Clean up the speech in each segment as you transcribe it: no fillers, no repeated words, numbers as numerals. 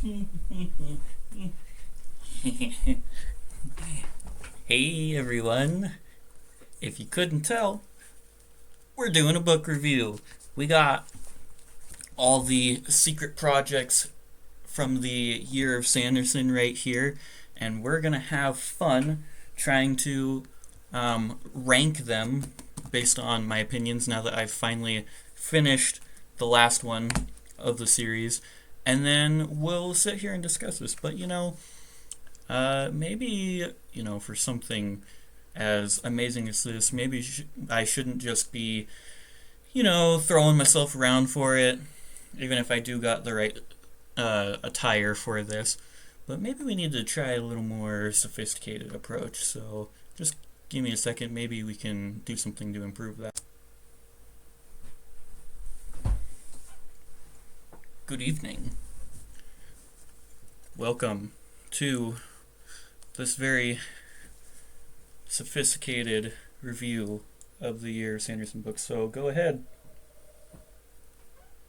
Hey everyone, if you couldn't tell, we're doing a book review. We got all the secret projects from the year of Sanderson right here, and we're gonna have fun trying to rank them based on my opinions now that I've finally finished the last one of the series, and then we'll sit here and discuss this. But maybe, for something as amazing as this, maybe I shouldn't just be, throwing myself around for it, even if I do got the right attire for this. But maybe we need to try a little more sophisticated approach, so just give me a second, maybe we can do something to improve that. Good evening. Welcome to this very sophisticated review of the year Sanderson books. So go ahead,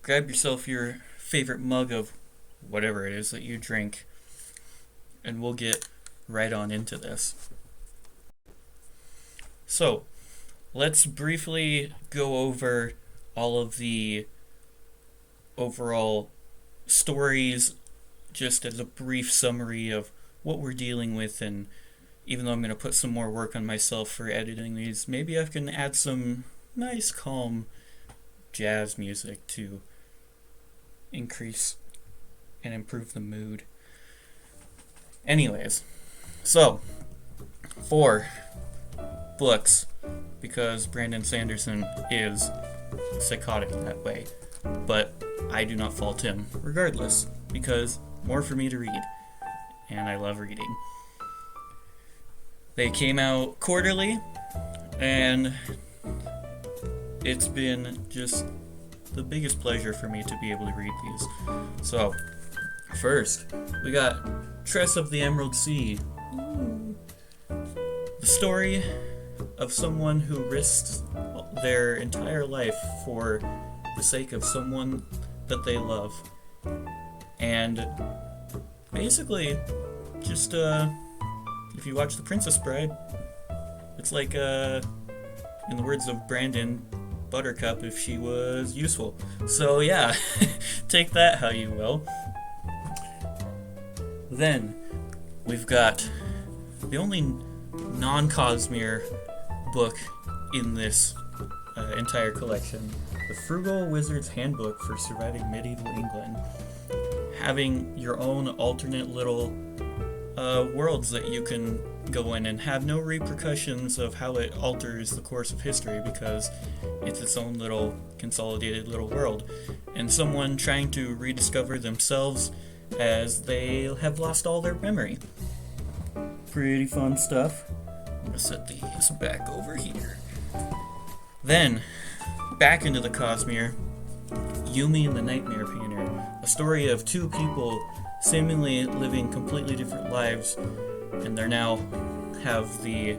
grab yourself your favorite mug of whatever it is that you drink, and we'll get right on into this. So let's briefly go over all of the overall stories, just as a brief summary of what we're dealing with. And even though I'm going to put some more work on myself for editing these, maybe I can add some nice calm jazz music to increase and improve the mood. Anyways, so 4 books, because Brandon Sanderson is psychotic in that way, but I do not fault him regardless, because more for me to read, and I love reading. They came out quarterly, and it's been just the biggest pleasure for me to be able to read these. So, first, we got Tress of the Emerald Sea. The story of someone who risks their entire life for the sake of someone that they love. And basically, just if you watch The Princess Bride, it's like, in the words of Brandon, Buttercup if she was useful. So yeah, take that how you will. Then we've got the only non-Cosmere book in this entire collection, The Frugal Wizard's Handbook for Surviving Medieval England. Having your own alternate little worlds that you can go in and have no repercussions of how it alters the course of history, because it's its own little consolidated little world, and someone trying to rediscover themselves as they have lost all their memory. Pretty fun stuff. I'm gonna set these back over here. Then, back into the Cosmere, Yumi and the Nightmare Painter, a story of 2 people seemingly living completely different lives, and they now have the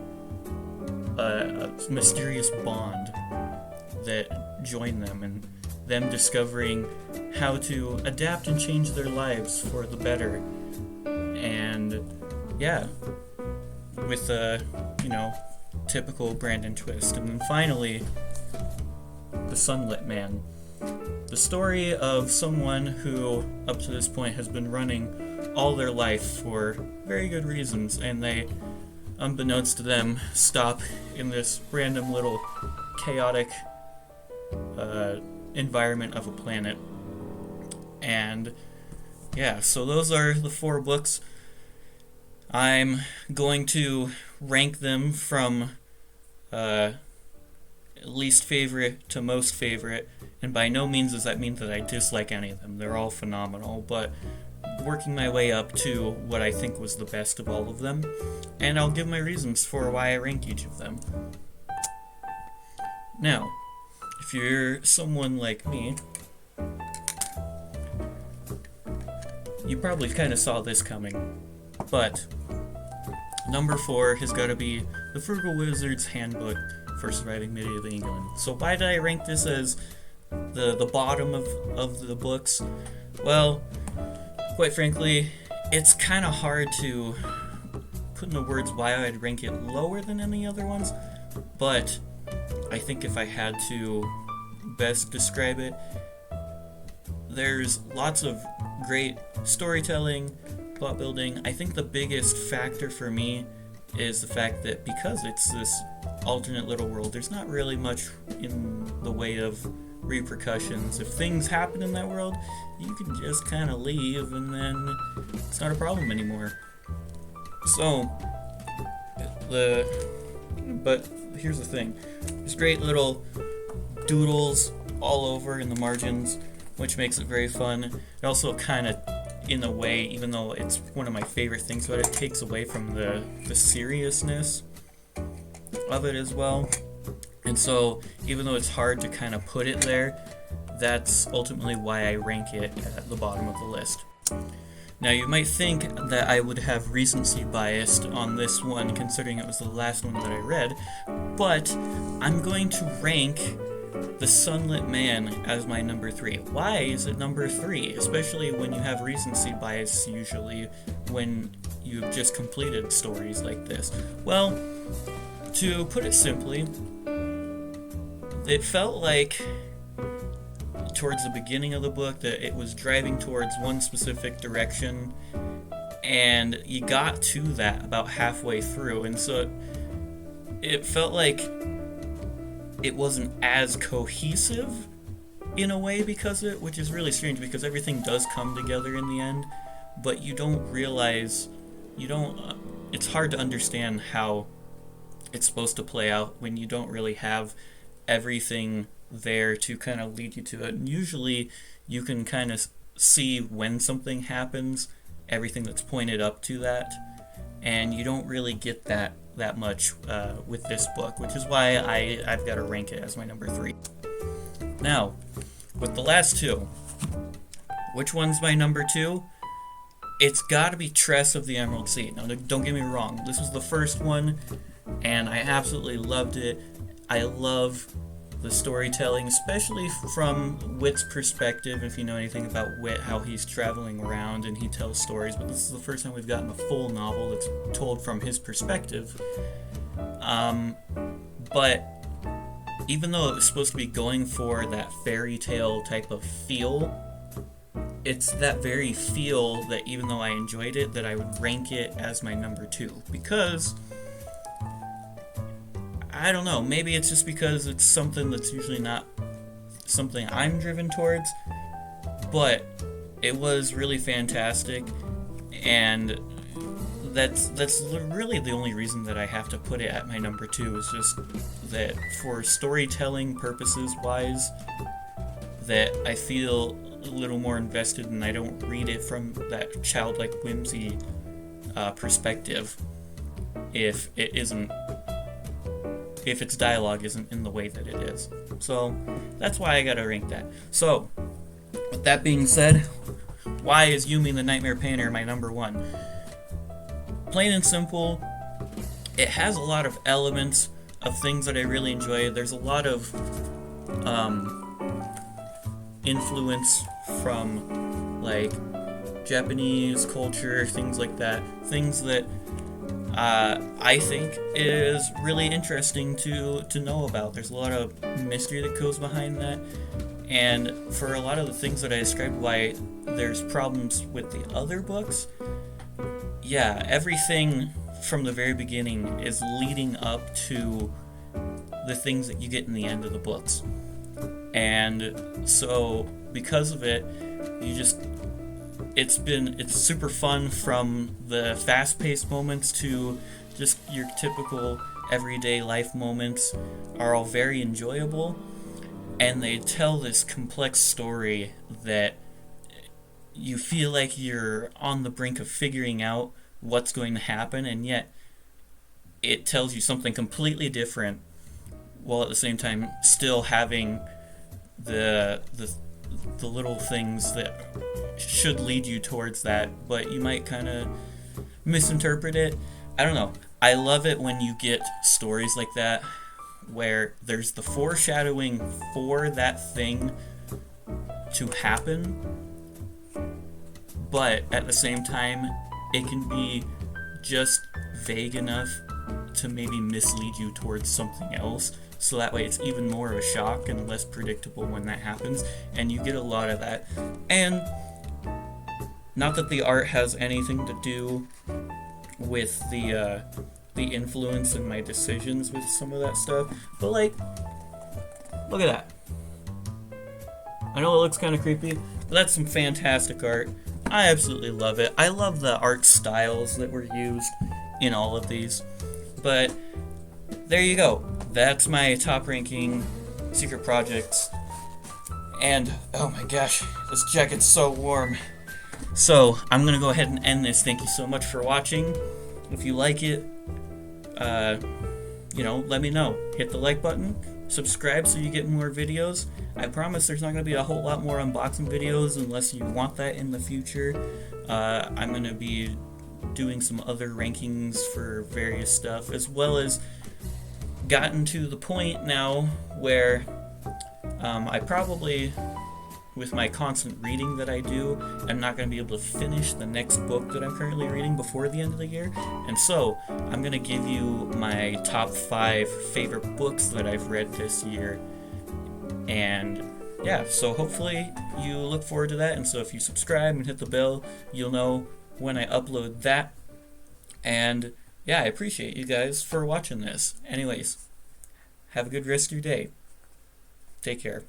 mysterious bond that join them, and them discovering how to adapt and change their lives for the better. And yeah, with a typical Brandon twist. And then finally, The Sunlit Man, the story of someone who up to this point has been running all their life for very good reasons, and they, unbeknownst to them, stop in this random little chaotic environment of a planet. And yeah, so those are the 4 books. I'm going to rank them from least favorite to most favorite, and by no means does that mean that I dislike any of them. They're all phenomenal, but working my way up to what I think was the best of all of them, and I'll give my reasons for why I rank each of them. Now, if you're someone like me, you probably kind of saw this coming, but number 4 has got to be The Frugal Wizard's Handbook for Surviving Medieval England. So why did I rank this as the bottom of the books? Well, quite frankly, it's kind of hard to put into words why I'd rank it lower than any other ones, but I think if I had to best describe it, there's lots of great storytelling, plot building. I think the biggest factor for me is the fact that because it's this alternate little world, there's not really much in the way of repercussions. If things happen in that world, you can just kind of leave and then it's not a problem anymore. So, but here's the thing. There's great little doodles all over in the margins, which makes it very fun. It also kind of, in a way, even though it's one of my favorite things about it, takes away from the seriousness of it as well. And so, even though it's hard to kind of put it there, that's ultimately why I rank it at the bottom of the list. Now, you might think that I would have recency biased on this one, considering it was the last one that I read, but I'm going to rank The Sunlit Man as my number 3. Why is it number 3? Especially when you have recency bias, usually, when you've just completed stories like this. Well, to put it simply, it felt like towards the beginning of the book that it was driving towards one specific direction, and you got to that about halfway through, and so it felt like it wasn't as cohesive in a way because of it, which is really strange because everything does come together in the end, but you don't realize, it's hard to understand how it's supposed to play out when you don't really have everything there to kind of lead you to it. And usually you can kind of see when something happens, everything that's pointed up to that, and you don't really get that much with this book, which is why I've got to rank it as my number 3. Now, with the last two, which one's my number 2? It's got to be Tress of the Emerald Sea. Now, don't get me wrong, this was the first one, and I absolutely loved it. I love the storytelling, especially from Wit's perspective. If you know anything about Wit, how he's traveling around and he tells stories, but this is the first time we've gotten a full novel that's told from his perspective. But even though it was supposed to be going for that fairy tale type of feel, it's that very feel that even though I enjoyed it, that I would rank it as my number 2, because I don't know, maybe it's just because it's something that's usually not something I'm driven towards, but it was really fantastic, and that's really the only reason that I have to put it at my number 2, is just that for storytelling purposes wise, that I feel a little more invested and I don't read it from that childlike whimsy perspective if its dialogue isn't in the way that it is. So that's why I gotta rank that. So, with that being said, why is Yumi the Nightmare Painter my number 1? Plain and simple, it has a lot of elements of things that I really enjoy. There's a lot of influence from like Japanese culture, things like that, things that I think is really interesting to know about. There's a lot of mystery that goes behind that, and for a lot of the things that I described why there's problems with the other books, yeah, everything from the very beginning is leading up to the things that you get in the end of the books. And so because of it, it's super fun, from the fast-paced moments to just your typical everyday life moments are all very enjoyable, and they tell this complex story that you feel like you're on the brink of figuring out what's going to happen, and yet it tells you something completely different, while at the same time still having the little things that should lead you towards that, but you might kind of misinterpret it. I don't know. I love it when you get stories like that where there's the foreshadowing for that thing to happen, but at the same time, it can be just vague enough to maybe mislead you towards something else, so that way it's even more of a shock and less predictable when that happens, and you get a lot of that. And not that the art has anything to do with the influence in my decisions with some of that stuff, but like, look at that. I know it looks kind of creepy, but that's some fantastic art. I absolutely love it. I love the art styles that were used in all of these. But there you go. That's my top ranking secret projects. And oh my gosh, this jacket's so warm. So I'm going to go ahead and end this. Thank you so much for watching. If you like it, let me know. Hit the like button. Subscribe so you get more videos. I promise there's not going to be a whole lot more unboxing videos unless you want that in the future. I'm going to be doing some other rankings for various stuff, as well as gotten to the point now where I probably, with my constant reading that I do, I'm not going to be able to finish the next book that I'm currently reading before the end of the year. And so I'm going to give you my top 5 favorite books that I've read this year. And yeah, so hopefully you look forward to that. And so if you subscribe and hit the bell, you'll know when I upload that. And yeah, I appreciate you guys for watching this. Anyways, have a good rest of your day. Take care.